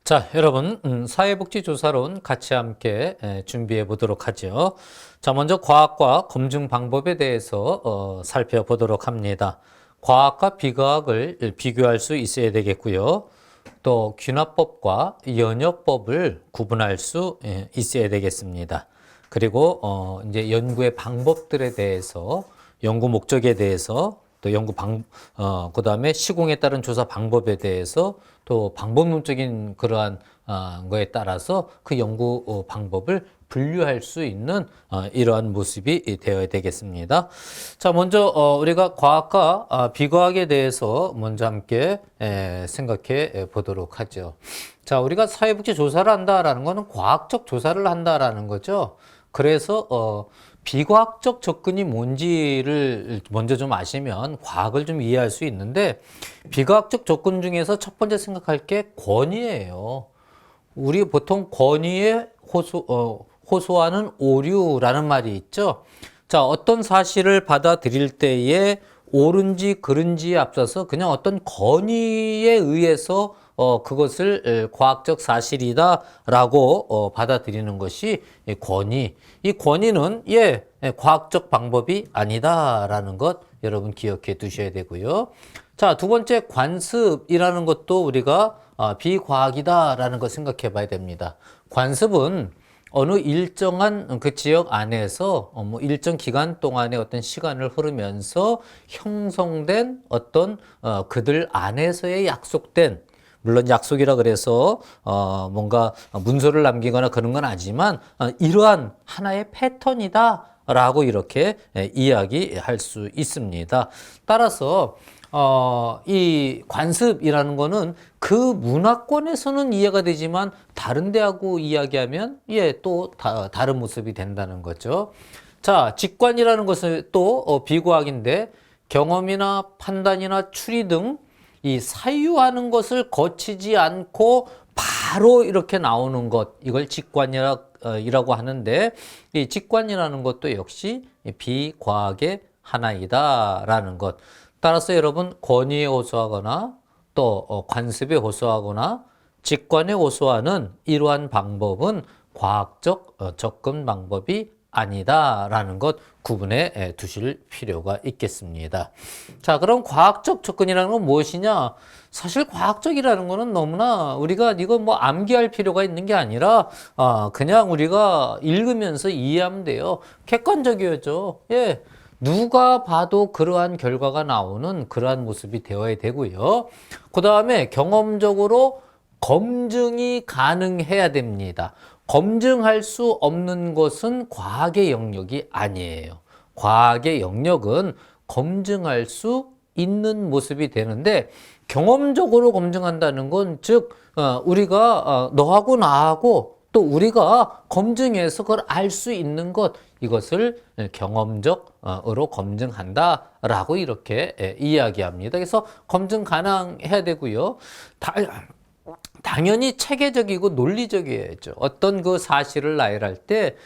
자, 여러분, 사회복지조사론 같이 함께 준비해 보도록 하죠. 자, 먼저 과학과 검증 방법에 대해서 살펴보도록 합니다. 과학과 비과학을 비교할 수 있어야 되겠고요. 또 균화법과 연역법을 구분할 수 있어야 되겠습니다. 그리고 이제 연구의 방법들에 대해서, 연구 목적에 대해서, 또 그다음에 시공에 따른 조사 방법에 대해서 또 방법론적인 그러한 거에 따라서 그 연구 방법을 분류할 수 있는 이러한 모습이 되어야 되겠습니다. 자, 먼저 우리가 과학과 비과학에 대해서 먼저 함께 생각해 보도록 하죠. 자, 우리가 사회복지 조사를 한다라는 것은 과학적 조사를 한다라는 거죠. 그래서 비과학적 접근이 뭔지를 먼저 좀 아시면 과학을 좀 이해할 수 있는데, 비과학적 접근 중에서 첫 번째 생각할 게 권위예요. 우리 보통 권위에 호소하는 오류라는 말이 있죠. 자, 어떤 사실을 받아들일 때에 옳은지 그른지에 앞서서 그냥 어떤 권위에 의해서 그것을 과학적 사실이다라고 받아들이는 것이 권위. 이 권위는 과학적 방법이 아니다라는 것 여러분 기억해 두셔야 되고요. 자, 두 번째 관습이라는 것도 우리가 비과학이다라는 거 생각해 봐야 됩니다. 관습은 어느 일정한 그 지역 안에서 뭐 일정 기간 동안의 어떤 시간을 흐르면서 형성된 어떤 그들 안에서의 약속된, 물론 약속이라 그래서 뭔가 문서를 남기거나 그런 건 아니지만 이러한 하나의 패턴이다라고 이렇게 이야기할 수 있습니다. 따라서 이 관습이라는 거는 그 문화권에서는 이해가 되지만 다른 데하고 이야기하면 또 다른 모습이 된다는 거죠. 자, 직관이라는 것은 또 비과학인데, 경험이나 판단이나 추리 등 이 사유하는 것을 거치지 않고 바로 이렇게 나오는 것, 이걸 직관이라고 하는데, 이 직관이라는 것도 역시 비과학의 하나이다라는 것. 따라서 여러분, 권위에 호소하거나 또 관습에 호소하거나 직관에 호소하는 이러한 방법은 과학적 접근 방법이 아니다라는 것 구분해 두실 필요가 있겠습니다. 자, 그럼 과학적 접근이라는 건 무엇이냐? 사실 과학적이라는 거는 너무나 우리가 이거 뭐 암기할 필요가 있는 게 아니라 그냥 우리가 읽으면서 이해하면 돼요. 객관적이어죠. 누가 봐도 그러한 결과가 나오는 그러한 모습이 되어야 되고요. 그 다음에 경험적으로 검증이 가능해야 됩니다. 검증할 수 없는 것은 과학의 영역이 아니에요. 과학의 영역은 검증할 수 있는 모습이 되는데, 경험적으로 검증한다는 건 즉 우리가 너하고 나하고 또 우리가 검증해서 그걸 알 수 있는 것, 이것을 경험적으로 검증한다라고 이렇게 이야기합니다. 그래서 검증 가능해야 되고요. 당연히 체계적이고 논리적이어야죠. 어떤 그 사실을 나열할 때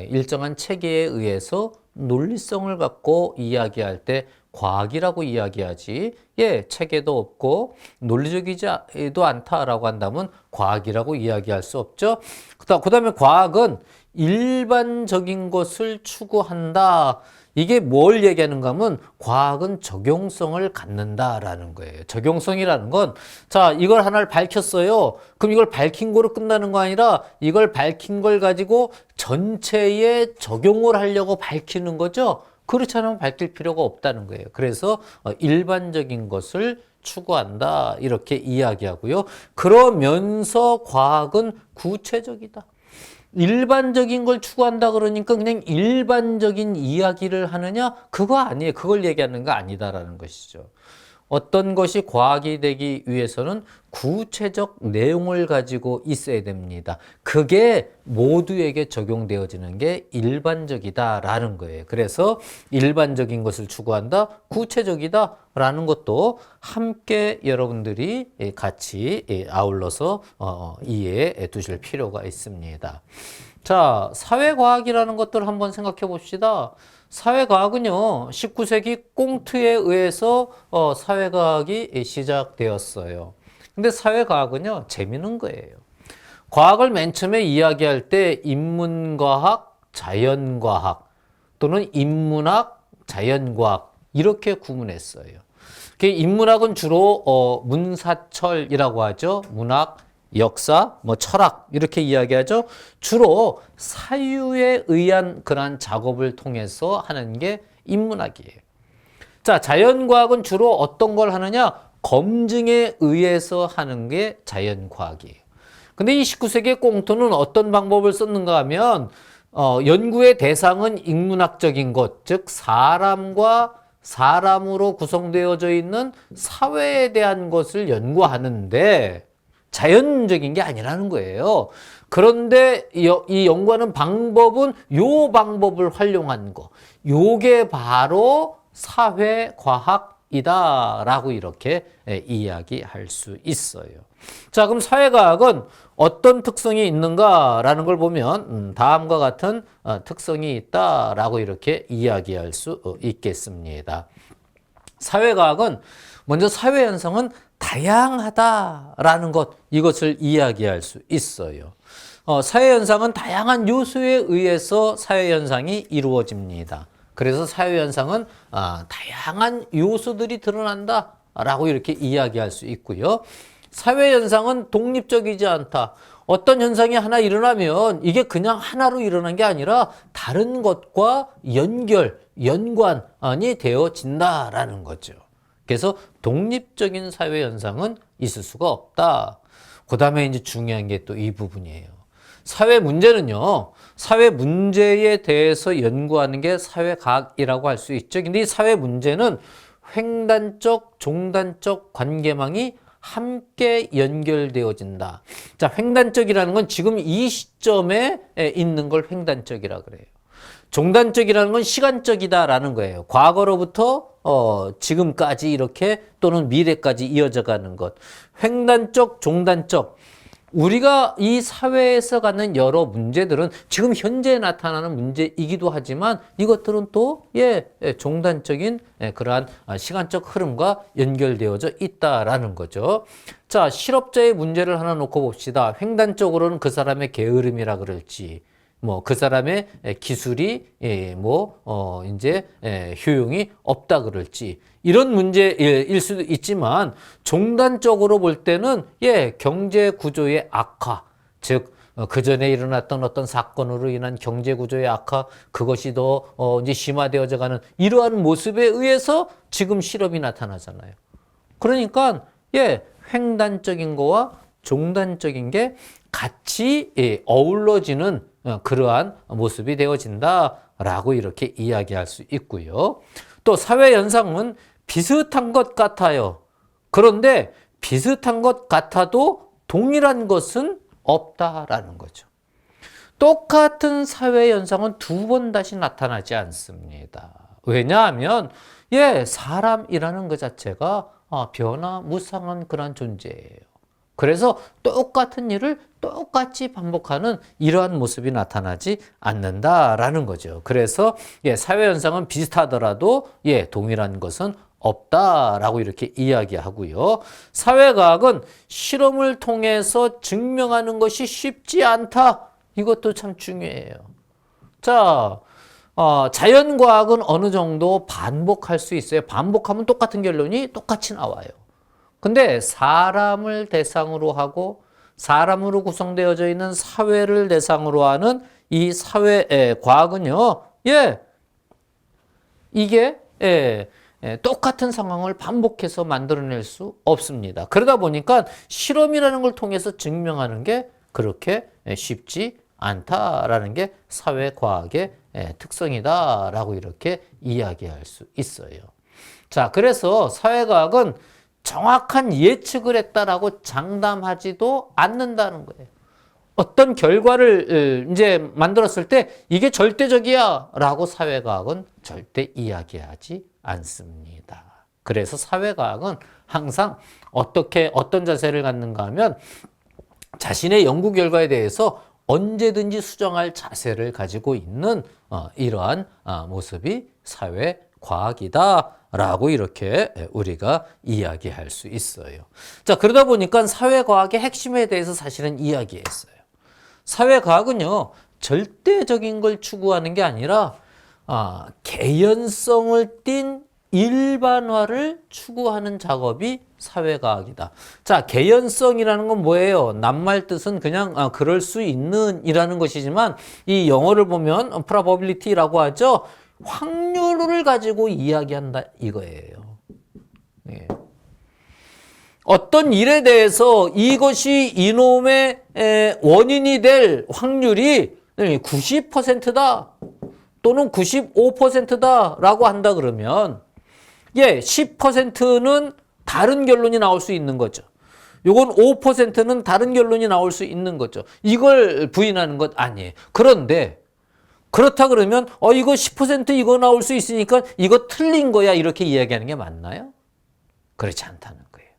일정한 체계에 의해서 논리성을 갖고 이야기할 때 과학이라고 이야기하지, 체계도 없고 논리적이지도 않다라고 한다면 과학이라고 이야기할 수 없죠. 그 다음에 과학은 일반적인 것을 추구한다. 이게 뭘 얘기하는가 하면 과학은 적용성을 갖는다라는 거예요. 적용성이라는 건, 자, 이걸 하나를 밝혔어요. 그럼 이걸 밝힌 거로 끝나는 거 아니라 이걸 밝힌 걸 가지고 전체에 적용을 하려고 밝히는 거죠. 그렇지 않으면 밝힐 필요가 없다는 거예요. 그래서 일반적인 것을 추구한다 이렇게 이야기하고요. 그러면서 과학은 구체적이다. 일반적인 걸 추구한다 그러니까 그냥 일반적인 이야기를 하느냐? 그거 아니에요. 그걸 얘기하는 거 아니다라는 것이죠. 어떤 것이 과학이 되기 위해서는 구체적 내용을 가지고 있어야 됩니다. 그게 모두에게 적용되어지는 게 일반적이다라는 거예요. 그래서 일반적인 것을 추구한다, 구체적이다라는 것도 함께 여러분들이 같이 아울러서 이해해 두실 필요가 있습니다. 자, 사회과학이라는 것들을 한번 생각해 봅시다. 사회과학은요, 19세기 꽁트에 의해서 사회과학이 시작되었어요. 근데 사회과학은요, 재미있는 거예요. 과학을 맨 처음에 이야기할 때 인문과학, 자연과학 또는 인문학, 자연과학 이렇게 구분했어요. 인문학은 주로 문사철이라고 하죠. 문학, 역사, 철학 이렇게 이야기하죠. 주로 사유에 의한 그러한 작업을 통해서 하는 게 인문학이에요. 자, 자연과학은 주로 어떤 걸 하느냐? 검증에 의해서 하는 게 자연과학이에요. 근데 이 19세기의 꽁토는 어떤 방법을 썼는가 하면 연구의 대상은 인문학적인 것, 즉 사람과 사람으로 구성되어져 있는 사회에 대한 것을 연구하는데 자연적인 게 아니라는 거예요. 그런데 이 연구하는 방법은 요 방법을 활용한 거. 요게 바로 사회과학이다라고 이렇게 이야기할 수 있어요. 자, 그럼 사회과학은 어떤 특성이 있는가라는 걸 보면 다음과 같은 특성이 있다라고 이렇게 이야기할 수 있겠습니다. 사회과학은 먼저 사회현상은 다양하다라는 것, 이것을 이야기할 수 있어요. 사회현상은 다양한 요소에 의해서 사회현상이 이루어집니다. 그래서 사회현상은 다양한 요소들이 드러난다라고 이렇게 이야기할 수 있고요. 사회현상은 독립적이지 않다. 어떤 현상이 하나 일어나면 이게 그냥 하나로 일어난 게 아니라 다른 것과 연관이 되어진다라는 거죠. 그래서 독립적인 사회현상은 있을 수가 없다. 그 다음에 이제 중요한 게 또 이 부분이에요. 사회 문제는요, 사회 문제에 대해서 연구하는 게 사회과학이라고 할 수 있죠. 근데 이 사회 문제는 횡단적, 종단적 관계망이 함께 연결되어진다. 자, 횡단적이라는 건 지금 이 시점에 있는 걸 횡단적이라 그래요. 종단적이라는 건 시간적이다라는 거예요. 과거로부터 지금까지 이렇게 또는 미래까지 이어져 가는 것. 횡단적, 종단적. 우리가 이 사회에서 갖는 여러 문제들은 지금 현재 나타나는 문제이기도 하지만 이것들은 또 종단적인 그러한 시간적 흐름과 연결되어져 있다라는 거죠. 자, 실업자의 문제를 하나 놓고 봅시다. 횡단적으로는 그 사람의 게으름이라 그럴지, 그 사람의 기술이 이제 효용이 없다 그럴지 이런 문제일 수도 있지만 종단적으로 볼 때는 경제 구조의 악화, 즉 그 전에 일어났던 어떤 사건으로 인한 경제 구조의 악화, 그것이 더 이제 심화되어져 가는 이러한 모습에 의해서 지금 실업이 나타나잖아요. 그러니까 횡단적인 거와 종단적인 게 같이 어우러지는 그러한 모습이 되어진다라고 이렇게 이야기할 수 있고요. 또 사회 현상은 비슷한 것 같아요. 그런데 비슷한 것 같아도 동일한 것은 없다라는 거죠. 똑같은 사회 현상은 두 번 다시 나타나지 않습니다. 왜냐하면 사람이라는 것 자체가 변화무쌍한 그런 존재예요. 그래서 똑같은 일을 똑같이 반복하는 이러한 모습이 나타나지 않는다라는 거죠. 그래서 사회현상은 비슷하더라도 동일한 것은 없다라고 이렇게 이야기하고요. 사회과학은 실험을 통해서 증명하는 것이 쉽지 않다. 이것도 참 중요해요. 자, 자연과학은 어느 정도 반복할 수 있어요. 반복하면 똑같은 결론이 똑같이 나와요. 근데 사람을 대상으로 하고 사람으로 구성되어져 있는 사회를 대상으로 하는 이 사회과학은요, 이게 똑같은 상황을 반복해서 만들어낼 수 없습니다. 그러다 보니까 실험이라는 걸 통해서 증명하는 게 그렇게 쉽지 않다라는 게 사회과학의 특성이다라고 이렇게 이야기할 수 있어요. 자, 그래서 사회과학은 정확한 예측을 했다라고 장담하지도 않는다는 거예요. 어떤 결과를 이제 만들었을 때 이게 절대적이야 라고 사회과학은 절대 이야기하지 않습니다. 그래서 사회과학은 항상 어떤 자세를 갖는가 하면 자신의 연구 결과에 대해서 언제든지 수정할 자세를 가지고 있는 이러한 모습이 사회과학이다 라고 이렇게 우리가 이야기할 수 있어요. 자, 그러다 보니까 사회과학의 핵심에 대해서 사실은 이야기했어요. 사회과학은요, 절대적인 걸 추구하는 게 아니라 개연성을 띤 일반화를 추구하는 작업이 사회과학이다. 자, 개연성이라는 건 뭐예요? 낱말 뜻은 그냥 그럴 수 있는 이라는 것이지만 이 영어를 보면 probability라고 하죠. 확률을 가지고 이야기한다 이거예요. 예. 어떤 일에 대해서 이것이 이놈의 원인이 될 확률이 90%다 또는 95%다라고 한다 그러면 10%는 다른 결론이 나올 수 있는 거죠. 요건 5%는 다른 결론이 나올 수 있는 거죠. 이걸 부인하는 것 아니에요. 그런데 그렇다 그러면 이거 10% 이거 나올 수 있으니까 이거 틀린 거야 이렇게 이야기하는 게 맞나요? 그렇지 않다는 거예요.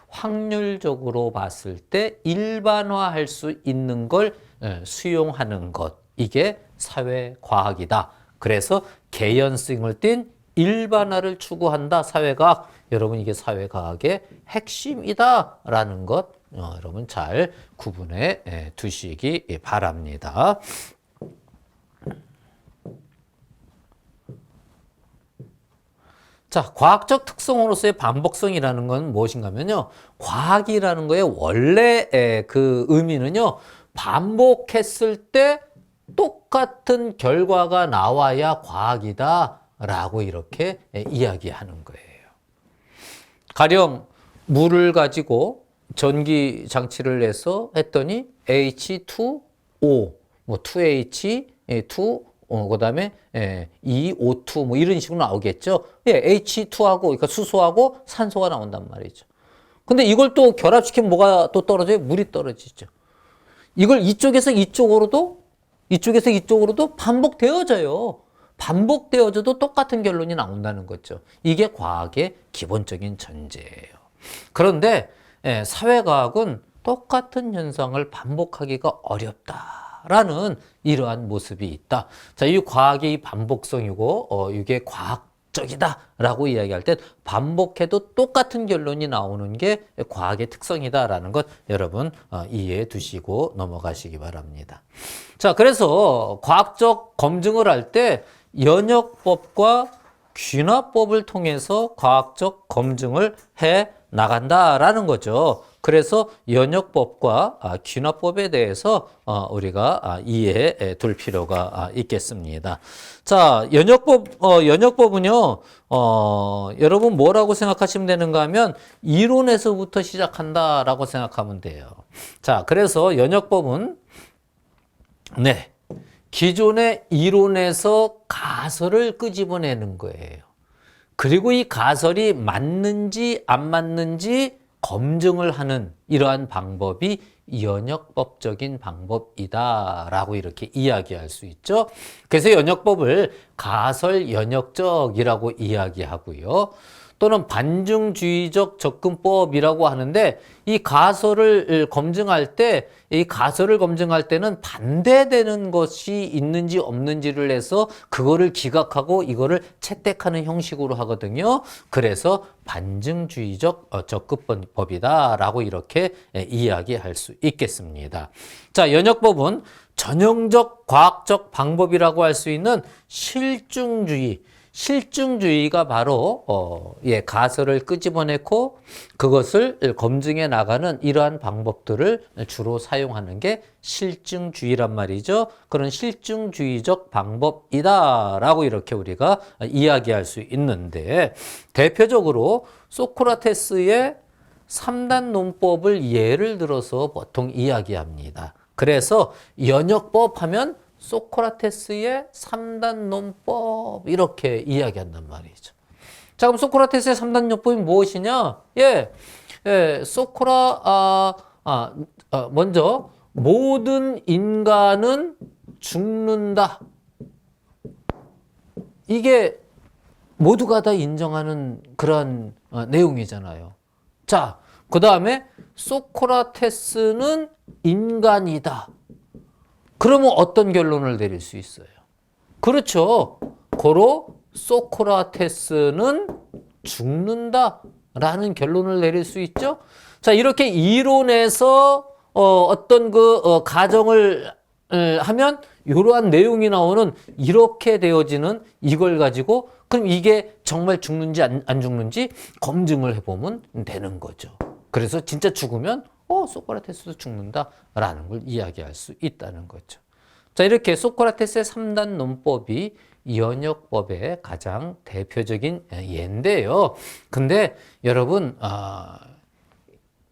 확률적으로 봤을 때 일반화할 수 있는 걸 수용하는 것, 이게 사회과학이다. 그래서 개연성을 띤 일반화를 추구한다 사회과학. 여러분 이게 사회과학의 핵심이다라는 것 여러분 잘 구분해 두시기 바랍니다. 자, 과학적 특성으로서의 반복성이라는 건 무엇인가 하면요. 과학이라는 거의 원래 그 의미는요. 반복했을 때 똑같은 결과가 나와야 과학이다라고 이렇게 이야기하는 거예요. 가령 물을 가지고 전기 장치를 내서 했더니 H2O, 뭐 2H, 2 그다음에 E2O 뭐 이런 식으로 나오겠죠. H2하고 그러니까 수소하고 산소가 나온단 말이죠. 근데 이걸 또 결합시키면 뭐가 또 떨어져요? 물이 떨어지죠. 이걸 이쪽에서 이쪽으로도 반복되어져요. 반복되어져도 똑같은 결론이 나온다는 거죠. 이게 과학의 기본적인 전제예요. 그런데 사회과학은 똑같은 현상을 반복하기가 어렵다라는 이러한 모습이 있다. 자, 이 과학의 반복성이고 이게 과학적이다라고 이야기할 때 반복해도 똑같은 결론이 나오는 게 과학의 특성이다라는 것 여러분 이해해 두시고 넘어가시기 바랍니다. 자, 그래서 과학적 검증을 할 때 연역법과 귀납법을 통해서 과학적 검증을 해 나간다라는 거죠. 그래서 연역법과 귀납법에 대해서 우리가 이해해 둘 필요가 있겠습니다. 자, 연역법은요, 여러분 뭐라고 생각하시면 되는가 하면 이론에서부터 시작한다라고 생각하면 돼요. 자, 그래서 연역법은 기존의 이론에서 가설을 끄집어내는 거예요. 그리고 이 가설이 맞는지 안 맞는지 검증을 하는 이러한 방법이 연역법적인 방법이다라고 이렇게 이야기할 수 있죠. 그래서 연역법을 가설 연역적이라고 이야기하고요. 또는 반증주의적 접근법이라고 하는데 이 가설을 검증할 때는 반대되는 것이 있는지 없는지를 해서 그거를 기각하고 이거를 채택하는 형식으로 하거든요. 그래서 반증주의적 접근법이다라고 이렇게 이야기할 수 있겠습니다. 자, 연역법은 전형적 과학적 방법이라고 할 수 있는 실증주의가 바로 가설을 끄집어내고 그것을 검증해 나가는 이러한 방법들을 주로 사용하는 게 실증주의란 말이죠. 그런 실증주의적 방법이다라고 이렇게 우리가 이야기할 수 있는데 대표적으로 소크라테스의 3단 논법을 예를 들어서 보통 이야기합니다. 그래서 연역법 하면 소크라테스의 3단 논법 이렇게 이야기한단 말이죠. 자, 그럼 소크라테스의 3단 논법이 무엇이냐? 먼저 모든 인간은 죽는다. 이게 모두가 다 인정하는 그런 내용이잖아요. 자, 그 다음에 소크라테스는 인간이다. 그러면 어떤 결론을 내릴 수 있어요? 그렇죠. 고로 소크라테스는 죽는다라는 결론을 내릴 수 있죠. 자, 이렇게 이론에서 어떤 가정을 하면 이러한 내용이 나오는 이렇게 되어지는 이걸 가지고 그럼 이게 정말 죽는지 안 죽는지 검증을 해보면 되는 거죠. 그래서 진짜 죽으면 소크라테스도 죽는다라는 걸 이야기할 수 있다는 거죠. 자, 이렇게 소크라테스의 3단 논법이 연역법의 가장 대표적인 예인데요. 근데 여러분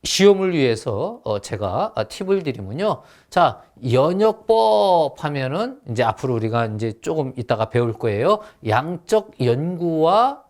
시험을 위해서 제가 팁을 드리면요. 자, 연역법 하면은 이제 앞으로 우리가 이제 조금 이따가 배울 거예요. 양적 연구와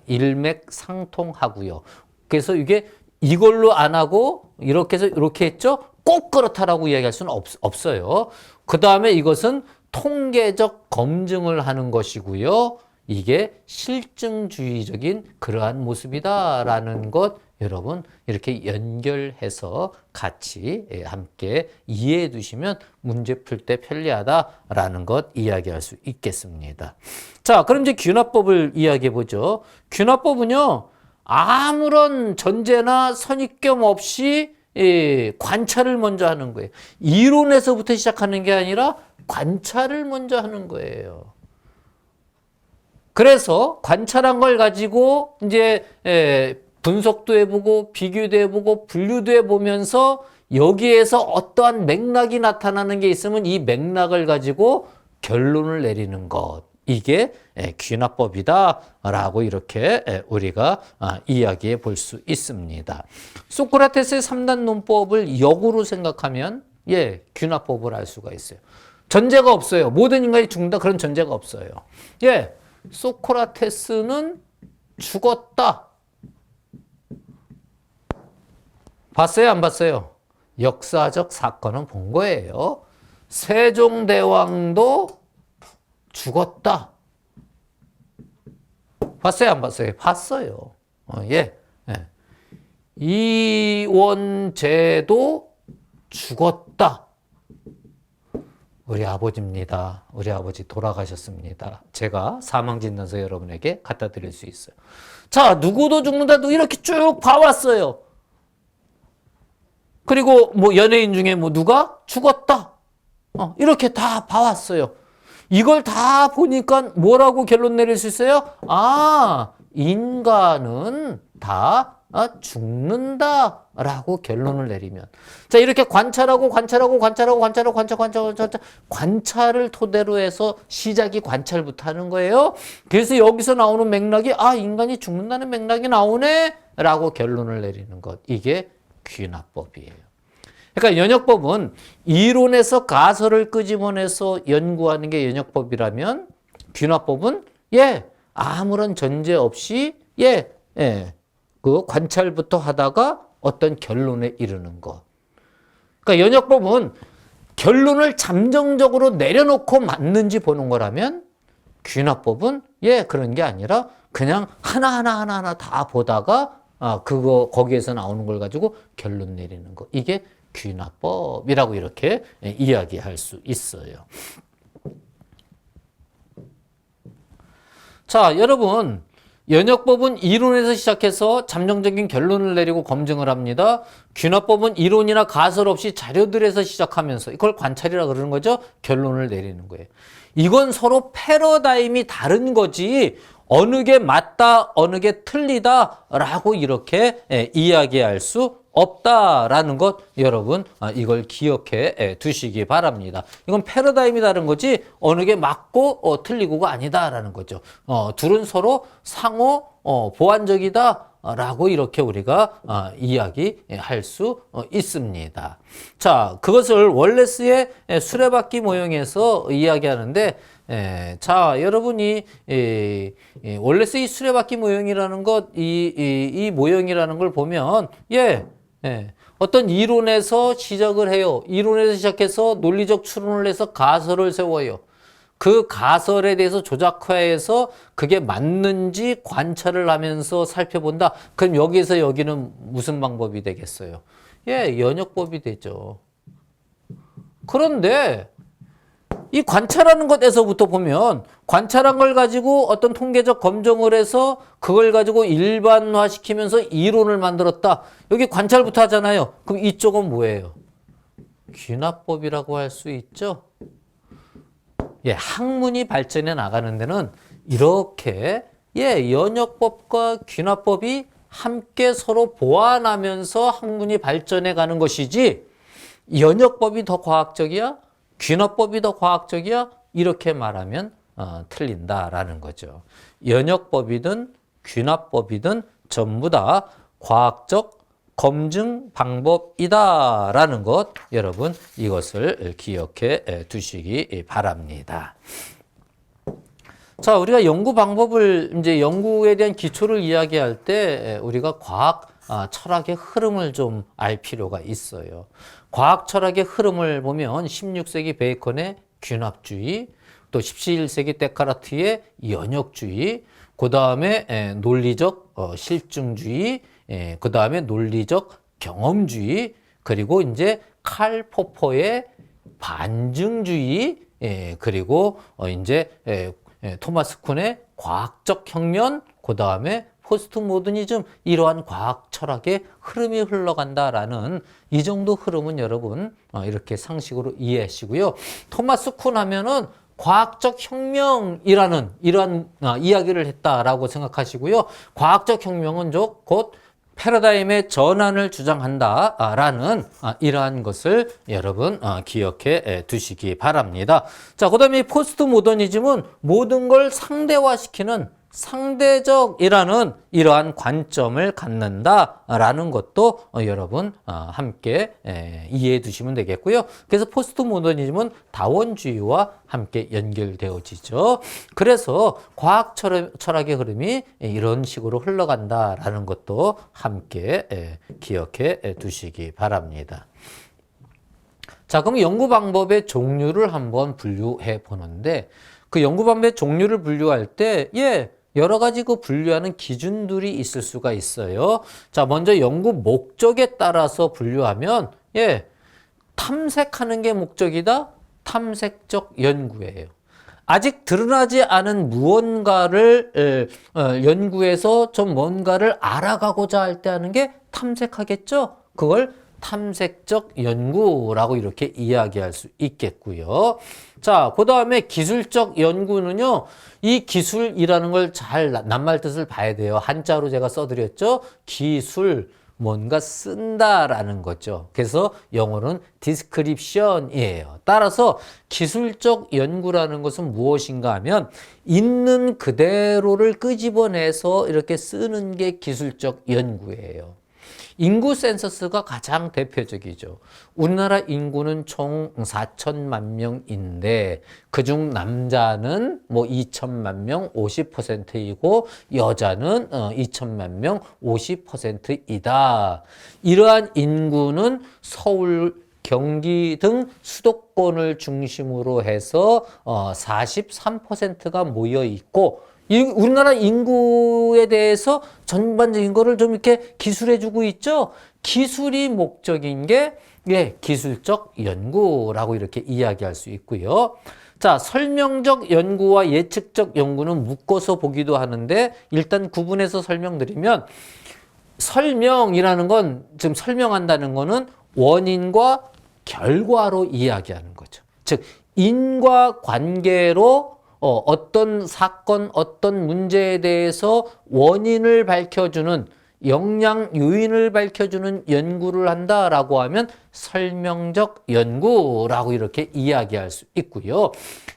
일맥상통하고요. 그래서 이게 이걸로 안 하고 이렇게 해서 이렇게 했죠. 꼭 그렇다라고 이야기할 수는 없어요. 그 다음에 이것은 통계적 검증을 하는 것이고요. 이게 실증주의적인 그러한 모습이다라는 것 여러분 이렇게 연결해서 같이 함께 이해해 두시면 문제 풀 때 편리하다라는 것 이야기할 수 있겠습니다. 자, 그럼 이제 균합법을 이야기해 보죠. 균합법은요. 아무런 전제나 선입견 없이 관찰을 먼저 하는 거예요. 이론에서부터 시작하는 게 아니라 관찰을 먼저 하는 거예요. 그래서 관찰한 걸 가지고 이제 분석도 해보고 비교도 해보고 분류도 해보면서 여기에서 어떠한 맥락이 나타나는 게 있으면 이 맥락을 가지고 결론을 내리는 것. 이게 균합법이다라고 이렇게 우리가 이야기해 볼 수 있습니다. 소크라테스의 3단 논법을 역으로 생각하면 균합법을 알 수가 있어요. 전제가 없어요. 모든 인간이 죽는다 그런 전제가 없어요. 소크라테스는 죽었다. 봤어요? 안 봤어요? 역사적 사건은 본 거예요. 세종대왕도 죽었다. 봤어요? 안 봤어요? 봤어요. 이원재도 죽었다. 우리 아버지입니다. 우리 아버지 돌아가셨습니다. 제가 사망진단서 여러분에게 갖다 드릴 수 있어요. 자, 누구도 죽는다도 이렇게 쭉 봐왔어요. 그리고 뭐 연예인 중에 뭐 누가 죽었다. 이렇게 다 봐왔어요. 이걸 다 보니까 뭐라고 결론 내릴 수 있어요? 인간은 다 죽는다라고 결론을 내리면. 자, 이렇게 관찰을 토대로 해서 시작이 관찰부터 하는 거예요. 그래서 여기서 나오는 맥락이 인간이 죽는다는 맥락이 나오네 라고 결론을 내리는 것. 이게 균합법이에요. 그러니까 연역법은 이론에서 가설을 끄집어내서 연구하는 게 연역법이라면 균합법은 아무런 전제 없이 그 관찰부터 하다가 어떤 결론에 이르는 것. 그러니까 연역법은 결론을 잠정적으로 내려놓고 맞는지 보는 거라면 균합법은 그런 게 아니라 그냥 하나하나 다 보다가 거기에서 나오는 걸 가지고 결론 내리는 거. 이게 균합법이라고 이렇게 이야기할 수 있어요. 자, 여러분, 연역법은 이론에서 시작해서 잠정적인 결론을 내리고 검증을 합니다. 균합법은 이론이나 가설 없이 자료들에서 시작하면서 이걸 관찰이라 그러는 거죠. 결론을 내리는 거예요. 이건 서로 패러다임이 다른 거지 어느 게 맞다, 어느 게 틀리다라고 이렇게 이야기할 수 없다라는 것 여러분 이걸 기억해 두시기 바랍니다. 이건 패러다임이 다른 거지 어느 게 맞고 틀리고가 아니다라는 거죠. 둘은 서로 상호 보완적이다라고 이렇게 우리가 이야기할 수 있습니다. 자, 그것을 월레스의 수레바퀴 모형에서 이야기하는데 자, 여러분이 월레스의 수레바퀴 모형이라는 것, 이 모형이라는 걸 보면 어떤 이론에서 시작을 해요. 이론에서 시작해서 논리적 추론을 해서 가설을 세워요. 그 가설에 대해서 조작화해서 그게 맞는지 관찰을 하면서 살펴본다. 그럼 여기서 여기는 무슨 방법이 되겠어요? 연역법이 되죠. 그런데 이 관찰하는 것에서부터 보면 관찰한 걸 가지고 어떤 통계적 검증을 해서 그걸 가지고 일반화시키면서 이론을 만들었다. 여기 관찰부터 하잖아요. 그럼 이쪽은 뭐예요? 귀납법이라고 할 수 있죠. 예, 학문이 발전해 나가는 데는 이렇게 연역법과 귀납법이 함께 서로 보완하면서 학문이 발전해 가는 것이지, 연역법이 더 과학적이야? 귀납법이 더 과학적이야? 이렇게 말하면 틀린다라는 거죠. 연역법이든 귀납법이든 전부 다 과학적 검증 방법이다라는 것, 여러분 이것을 기억해 두시기 바랍니다. 자, 우리가 연구 방법을, 이제 연구에 대한 기초를 이야기할 때 우리가 과학 철학의 흐름을 좀 알 필요가 있어요. 과학 철학의 흐름을 보면 16세기 베이컨의 귀납주의, 또 17세기 데카르트의 연역주의, 그 다음에 논리적 실증주의, 그 다음에 논리적 경험주의, 그리고 이제 칼 포퍼의 반증주의, 그리고 이제 토마스 쿤의 과학적 혁명, 그 다음에 포스트 모더니즘, 이러한 과학 철학의 흐름이 흘러간다라는 이 정도 흐름은 여러분 이렇게 상식으로 이해하시고요. 토마스 쿤 하면은 과학적 혁명이라는 이러한 이야기를 했다라고 생각하시고요. 과학적 혁명은 곧 패러다임의 전환을 주장한다라는 이러한 것을 여러분 기억해 두시기 바랍니다. 자, 그 다음에 포스트 모더니즘은 모든 걸 상대화시키는 상대적이라는 이러한 관점을 갖는다라는 것도 여러분 함께 이해해 두시면 되겠고요. 그래서 포스트 모더니즘은 다원주의와 함께 연결되어지죠. 그래서 과학 철학의 흐름이 이런 식으로 흘러간다라는 것도 함께 기억해 두시기 바랍니다. 자, 그럼 연구 방법의 종류를 한번 분류해 보는데, 그 연구 방법의 종류를 분류할 때 여러 가지 그 분류하는 기준들이 있을 수가 있어요. 자, 먼저 연구 목적에 따라서 분류하면 탐색하는 게 목적이다. 탐색적 연구예요. 아직 드러나지 않은 무언가를 연구해서 좀 뭔가를 알아가고자 할 때 하는 게 탐색하겠죠. 그걸 탐색적 연구라고 이렇게 이야기할 수 있겠고요. 자, 그 다음에 기술적 연구는요, 이 기술이라는 걸 잘 낱말 뜻을 봐야 돼요. 한자로 제가 써드렸죠. 기술, 뭔가 쓴다라는 거죠. 그래서 영어는 description이에요. 따라서 기술적 연구라는 것은 무엇인가 하면 있는 그대로를 끄집어내서 이렇게 쓰는 게 기술적 연구예요. 인구 센서스가 가장 대표적이죠. 우리나라 인구는 총 4천만 명인데 그중 남자는 뭐 2천만 명 50%이고 여자는 2천만 명 50%이다. 이러한 인구는 서울, 경기 등 수도권을 중심으로 해서 43%가 모여 있고, 우리나라 인구에 대해서 전반적인 거를 좀 이렇게 기술해주고 있죠. 기술이 목적인 게 기술적 연구라고 이렇게 이야기할 수 있고요. 자, 설명적 연구와 예측적 연구는 묶어서 보기도 하는데, 일단 구분해서 설명드리면, 설명이라는 건, 지금 설명한다는 거는 원인과 결과로 이야기하는 거죠. 즉, 인과 관계로 어떤 사건, 어떤 문제에 대해서 원인을 밝혀주는, 영향 요인을 밝혀주는 연구를 한다라고 하면 설명적 연구라고 이렇게 이야기할 수 있고요.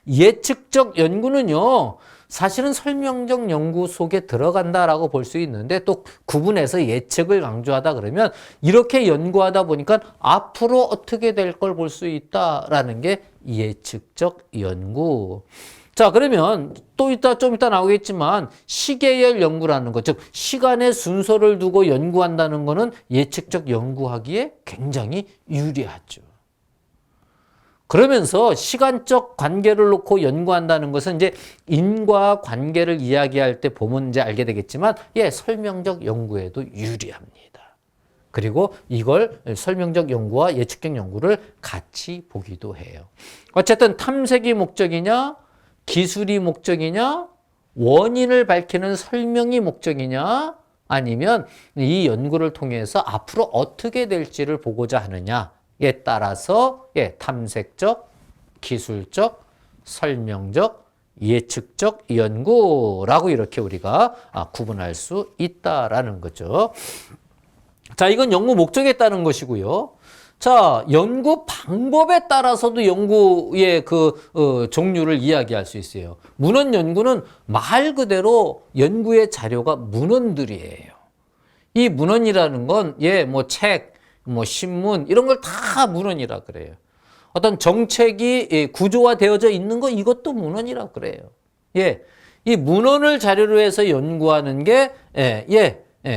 예측적 연구는요, 사실은 설명적 연구 속에 들어간다라고 볼 수 있는데, 또 구분해서 예측을 강조하다 그러면 이렇게 연구하다 보니까 앞으로 어떻게 될 걸 볼 수 있다라는 게 예측적 연구. 자, 그러면 좀 이따 나오겠지만 시계열 연구라는 것, 즉 시간의 순서를 두고 연구한다는 것은 예측적 연구하기에 굉장히 유리하죠. 그러면서 시간적 관계를 놓고 연구한다는 것은 이제 인과 관계를 이야기할 때 보면 이제 알게 되겠지만, 설명적 연구에도 유리합니다. 그리고 이걸 설명적 연구와 예측적 연구를 같이 보기도 해요. 어쨌든 탐색이 목적이냐, 기술이 목적이냐? 원인을 밝히는 설명이 목적이냐? 아니면 이 연구를 통해서 앞으로 어떻게 될지를 보고자 하느냐에 따라서 탐색적, 기술적, 설명적, 예측적 연구라고 이렇게 우리가 구분할 수 있다라는 거죠. 자, 이건 연구 목적에 따른 것이고요. 자, 연구 방법에 따라서도 연구의 종류를 이야기할 수 있어요. 문헌 연구는 말 그대로 연구의 자료가 문헌들이에요. 이 문헌이라는 건, 책, 신문, 이런 걸 다 문헌이라 그래요. 어떤 정책이 구조화되어져 있는 거, 이것도 문헌이라 그래요. 이 문헌을 자료로 해서 연구하는 게,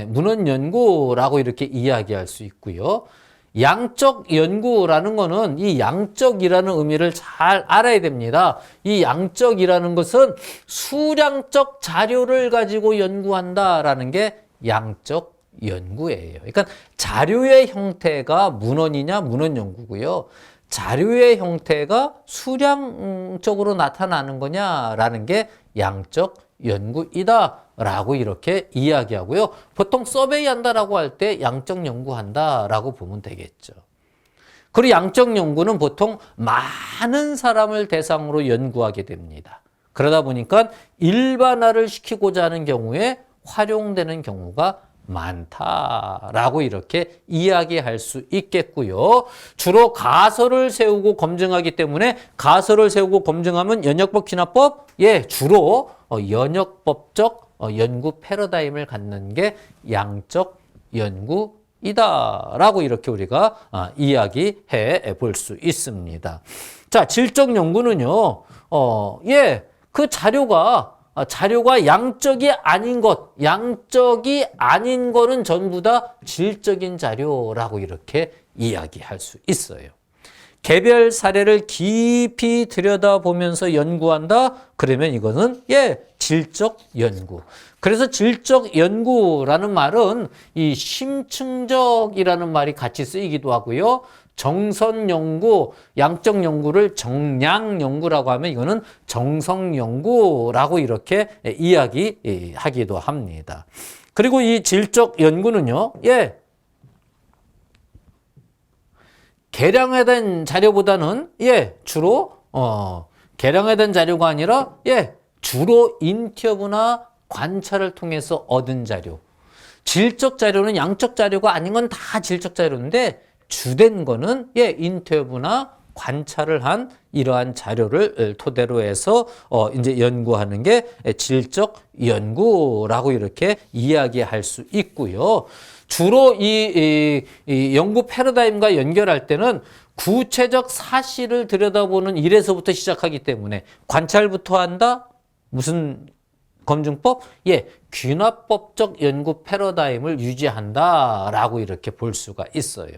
문헌 연구라고 이렇게 이야기할 수 있고요. 양적 연구라는 거는 이 양적이라는 의미를 잘 알아야 됩니다. 이 양적이라는 것은 수량적 자료를 가지고 연구한다라는 게 양적 연구예요. 그러니까 자료의 형태가 문헌이냐 문헌 연구고요. 자료의 형태가 수량적으로 나타나는 거냐라는 게 양적 연구이다라고 이렇게 이야기하고요. 보통 서베이 한다라고 할 때 양적 연구한다라고 보면 되겠죠. 그리고 양적 연구는 보통 많은 사람을 대상으로 연구하게 됩니다. 그러다 보니까 일반화를 시키고자 하는 경우에 활용되는 경우가 많다라고 이렇게 이야기할 수 있겠고요. 주로 가설을 세우고 검증하기 때문에 가설을 세우고 검증하면 연역법, 귀납법, 주로 연역법적 연구 패러다임을 갖는 게 양적 연구이다라고 이렇게 우리가 이야기해 볼 수 있습니다. 자, 질적 연구는요, 그 자료가 양적이 아닌 것, 양적이 아닌 거는 전부 다 질적인 자료라고 이렇게 이야기할 수 있어요. 개별 사례를 깊이 들여다보면서 연구한다? 그러면 이거는 질적 연구. 그래서 질적 연구라는 말은 이 심층적이라는 말이 같이 쓰이기도 하고요. 정선 연구, 양적 연구를 정량 연구라고 하면 이거는 정성 연구라고 이렇게 이야기하기도 합니다. 그리고 이 질적 연구는요, 개량화된 자료보다는 주로 개량화된 자료가 아니라 주로 인터뷰나 관찰을 통해서 얻은 자료. 질적 자료는 양적 자료가 아닌 건 다 질적 자료인데 주된 거는 인터뷰나 관찰을 한 이러한 자료를 토대로 해서 이제 연구하는 게 질적 연구라고 이렇게 이야기할 수 있고요. 주로 이 연구 패러다임과 연결할 때는 구체적 사실을 들여다보는 일에서부터 시작하기 때문에 관찰부터 한다? 무슨 검증법? 귀납법적 연구 패러다임을 유지한다라고 이렇게 볼 수가 있어요.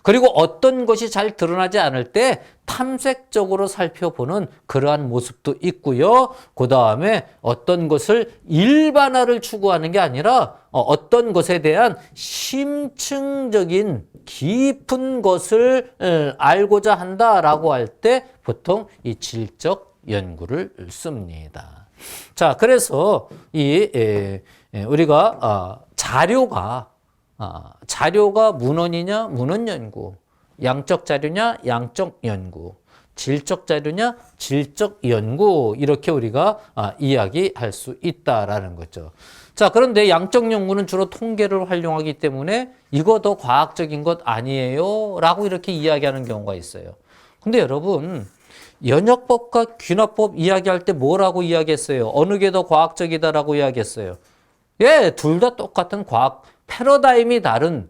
그리고 어떤 것이 잘 드러나지 않을 때 탐색적으로 살펴보는 그러한 모습도 있고요. 그 다음에 어떤 것을 일반화를 추구하는 게 아니라 어떤 것에 대한 심층적인 깊은 것을 알고자 한다라고 할 때 보통 이 질적 연구를 씁니다. 자, 그래서 우리가 자료가 문헌이냐 문헌 연구, 양적 자료냐 양적 연구, 질적 자료냐 질적 연구 이렇게 우리가 이야기할 수 있다라는 거죠. 자, 그런데 양적 연구는 주로 통계를 활용하기 때문에 이거 더 과학적인 것 아니에요? 라고 이렇게 이야기하는 경우가 있어요. 근데 여러분, 연역법과 귀납법 이야기할 때 뭐라고 이야기했어요? 어느 게 더 과학적이다라고 이야기했어요? 둘 다 똑같은 과학 패러다임이 다른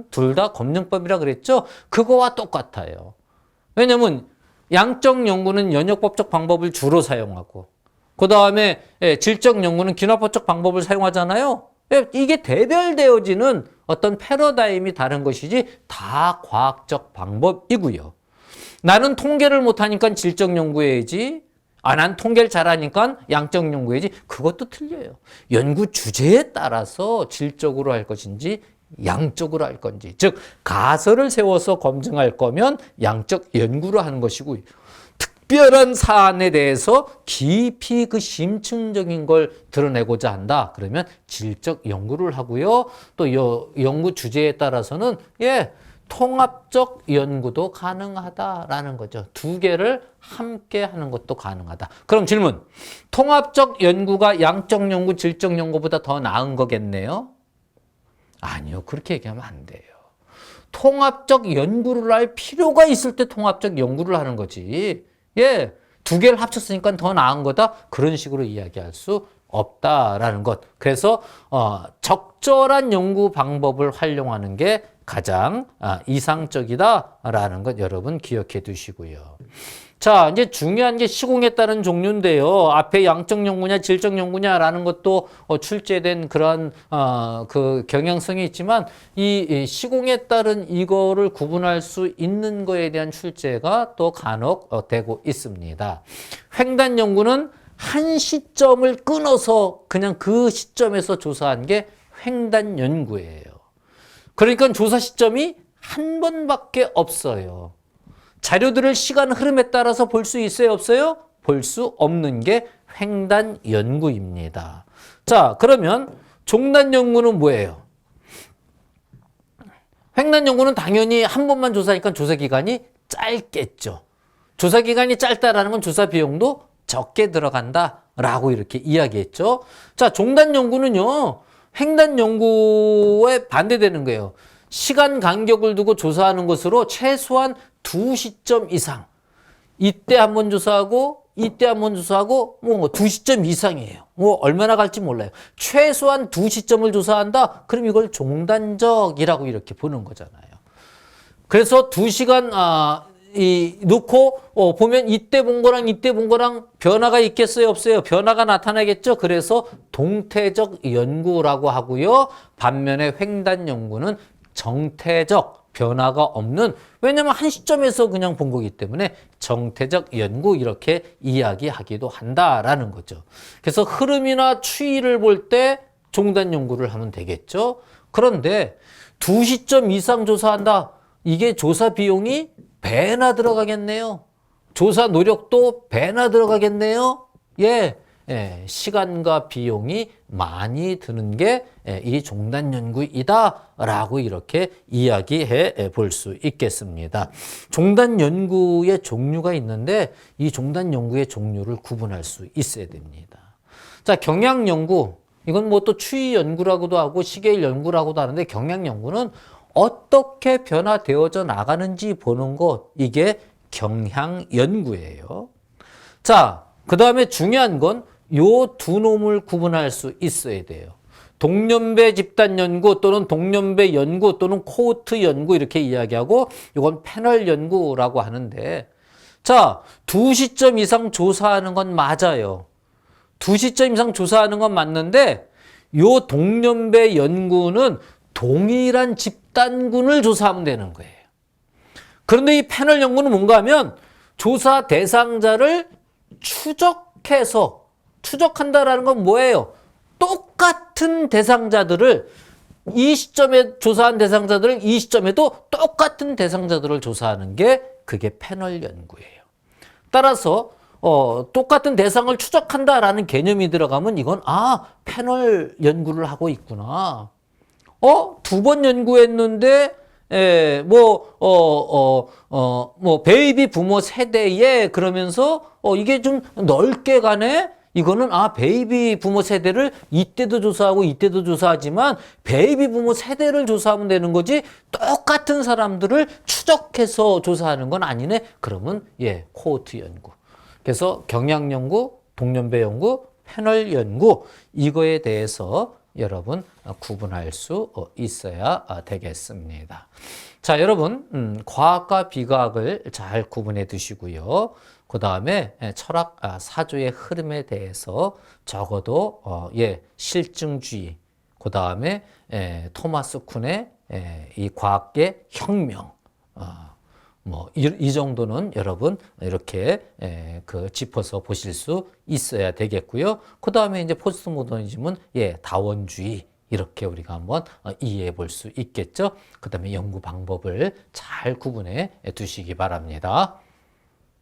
둘 다 검증법이라 그랬죠? 그거와 똑같아요. 왜냐면 양적 연구는 연역법적 방법을 주로 사용하고 그 다음에 질적 연구는 귀납법적 방법을 사용하잖아요. 이게 대별되어지는 어떤 패러다임이 다른 것이지 다 과학적 방법이고요. 나는 통계를 못하니까 질적 연구해야지. 난 통계를 잘하니까 양적 연구해야지. 그것도 틀려요. 연구 주제에 따라서 질적으로 할 것인지 양적으로 할 건지. 즉 가설을 세워서 검증할 거면 양적 연구로 하는 것이고 특별한 사안에 대해서 깊이 그 심층적인 걸 드러내고자 한다. 그러면 질적 연구를 하고요. 또 연구 주제에 따라서는 통합적 연구도 가능하다라는 거죠. 두 개를 함께 하는 것도 가능하다. 그럼 질문. 통합적 연구가 양적 연구, 질적 연구보다 더 나은 거겠네요? 아니요. 그렇게 얘기하면 안 돼요. 통합적 연구를 할 필요가 있을 때 통합적 연구를 하는 거지. 두 개를 합쳤으니까 더 나은 거다. 그런 식으로 이야기할 수 없다라는 것. 그래서 적절한 연구 방법을 활용하는 게 가장 이상적이다라는 것 여러분 기억해 두시고요. 자, 이제 중요한 게 시공에 따른 종류인데요. 앞에 양적 연구냐 질적 연구냐라는 것도 출제된 그런 그 경향성이 있지만 이 시공에 따른 이거를 구분할 수 있는 거에 대한 출제가 또 간혹 되고 있습니다. 횡단 연구는 한 시점을 끊어서 그냥 그 시점에서 조사한 게 횡단 연구예요. 그러니까 조사 시점이 한 번밖에 없어요. 자료들을 시간 흐름에 따라서 볼 수 있어요, 없어요? 볼 수 없는 게 횡단 연구입니다. 자, 그러면 종단 연구는 뭐예요? 횡단 연구는 당연히 한 번만 조사하니까 조사 기간이 짧겠죠. 조사 기간이 짧다라는 건 조사 비용도 적게 들어간다라고 이렇게 이야기했죠. 자, 종단 연구는요, 횡단 연구에 반대되는 거예요. 시간 간격을 두고 조사하는 것으로 최소한 2시점 이상. 이때 한번 조사하고 이때 한번 조사하고 2시점 이상이에요. 얼마나 갈지 몰라요. 최소한 2시점을 조사한다? 그럼 이걸 종단적이라고 이렇게 보는 거잖아요. 그래서 2시간 놓고 보면 이때 본 거랑 이때 본 거랑 변화가 있겠어요, 없어요? 변화가 나타나겠죠. 그래서 동태적 연구라고 하고요. 반면에 횡단 연구는 정태적 변화가 없는, 왜냐면 한 시점에서 그냥 본 거기 때문에 정태적 연구 이렇게 이야기하기도 한다라는 거죠. 그래서 흐름이나 추이를 볼 때 종단 연구를 하면 되겠죠. 그런데 2시점 이상 조사한다. 이게 조사 비용이 배나 들어가겠네요. 조사 노력도 배나 들어가겠네요. 시간과 비용이 많이 드는 게 이 종단 연구이다라고 이렇게 이야기해 볼 수 있겠습니다. 종단 연구의 종류가 있는데 이 종단 연구의 종류를 구분할 수 있어야 됩니다. 자, 경향 연구. 이건 뭐 또 추이 연구라고도 하고 시계일 연구라고도 하는데 경향 연구는 어떻게 변화되어져 나가는지 보는 것, 이게 경향 연구예요. 자, 그 다음에 중요한 건 요 두 놈을 구분할 수 있어야 돼요. 동년배 집단 연구 또는 동년배 연구 또는 코호트 연구 이렇게 이야기하고 이건 패널 연구라고 하는데, 자, 2시점 이상 조사하는 건 맞아요. 2시점 이상 조사하는 건 맞는데 요 동년배 연구는 동일한 집단군을 조사하면 되는 거예요. 그런데 이 패널 연구는 뭔가 하면 조사 대상자를 추적한다라는 건 뭐예요? 똑같은 대상자들을 이 시점에 조사한 대상자들을 이 시점에도 똑같은 대상자들을 조사하는 게 그게 패널 연구예요. 따라서 똑같은 대상을 추적한다라는 개념이 들어가면 이건 패널 연구를 하고 있구나. 2번 연구했는데 베이비 부모 세대에 그러면서 이게 좀 넓게 가네. 이거는 베이비 부모 세대를 이때도 조사하고 이때도 조사하지만 베이비 부모 세대를 조사하면 되는 거지 똑같은 사람들을 추적해서 조사하는 건 아니네. 그러면 코호트 연구. 그래서 경향 연구, 동년배 연구, 패널 연구 이거에 대해서 여러분 구분할 수 있어야 되겠습니다. 자, 여러분 과학과 비과학을 잘 구분해 두시고요. 그 다음에 철학 사조의 흐름에 대해서 적어도 실증주의, 그 다음에 토마스 쿤의 이 과학계 혁명, 이 정도는 여러분 이렇게 짚어서 보실 수 있어야 되겠고요. 그 다음에 이제 포스트 모더니즘은 다원주의 이렇게 우리가 한번 이해해 볼 수 있겠죠. 그 다음에 연구 방법을 잘 구분해 두시기 바랍니다.